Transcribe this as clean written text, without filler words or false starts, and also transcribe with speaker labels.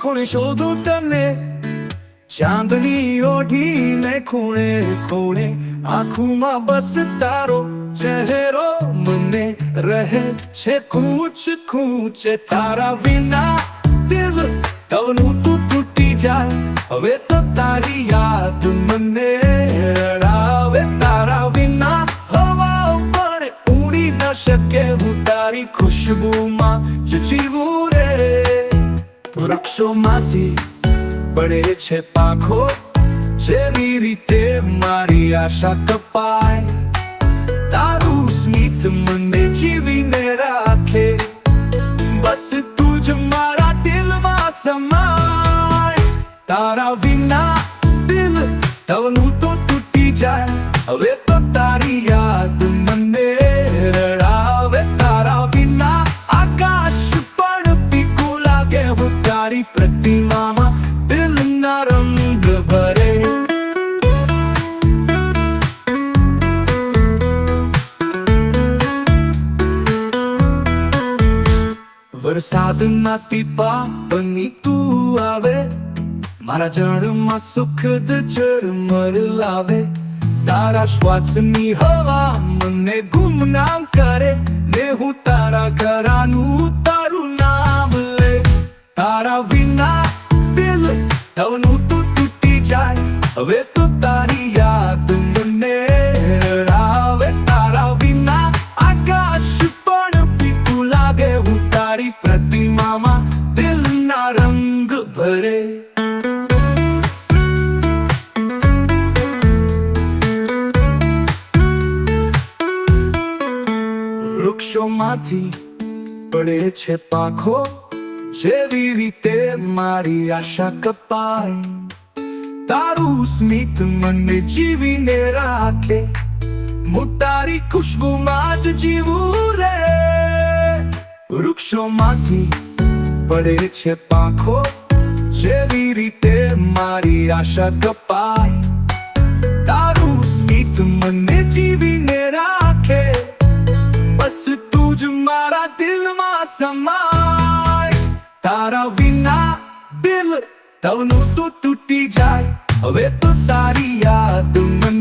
Speaker 1: ખૂણે શોધું તને, ચાંદની ઓઢીને ખૂણે ખૂણે, આંખોમાં બસ તારો ચહેરો મને રહે છે ખૂંચ ખૂંચે. તારા વિના દિલ તવનું તું તૂટી જાય, હવે તો તારી યાદ મને રડાવે. તારા વિના હવા પણ ઉડી ન શકે, હું તારી ખુશબુમાં જ જીવું રે. વૃક્ષોમાંથી પડે છે પાંખો, જેવી રીતે મારી આશા કપાય. તારું સ્મિત મને જીવીને રાખે, બસ તું જ મારા દિલમાં સમાય. તારા વિના દિલ તવનું તો તૂટી જાય, હવે તો તારી યાદ મને રડાવે. તારા વિના આકાશ પણ ફીકું લાગે, હું તારી પ્રતિમામાં દિલના રંગ ભરે. વરસાદના ટીપા બની તું આવે, મારા જળમાં સુખદ ઝરમર લાવે. તારા શ્વાસની હવા મને ગુમનામ કરે, ને હું તારા ઘરાનું તારું નામ લે. તારા વિના દિલ તવનું તું તૂટી જાય, હવે તો તારી યાદ મને રડાવે. તારા વિના આકાશ પણ ફીકું લાગે, હું તારી પ્રતિમામાં દિલના રંગ ભરે. વૃક્ષોમાંથી પડે છે પાંખો, જેવી રીતે મારી આશા કપાય. તારું સ્મિત મને જીવીને રાખે, હું તારી ખુશબુમાં જ જીવું રે. વૃક્ષોમાંથી પડે છે પાંખો, જેવી રીતે મારી આશા કપાય. તારું સ્મિત મને જીવીને રાખે, બસ તું જ મારા દિલમાં સમાય. તારા વિના દિલ તવનું તું તૂટી જાય, હવે તો તારી યાદ મને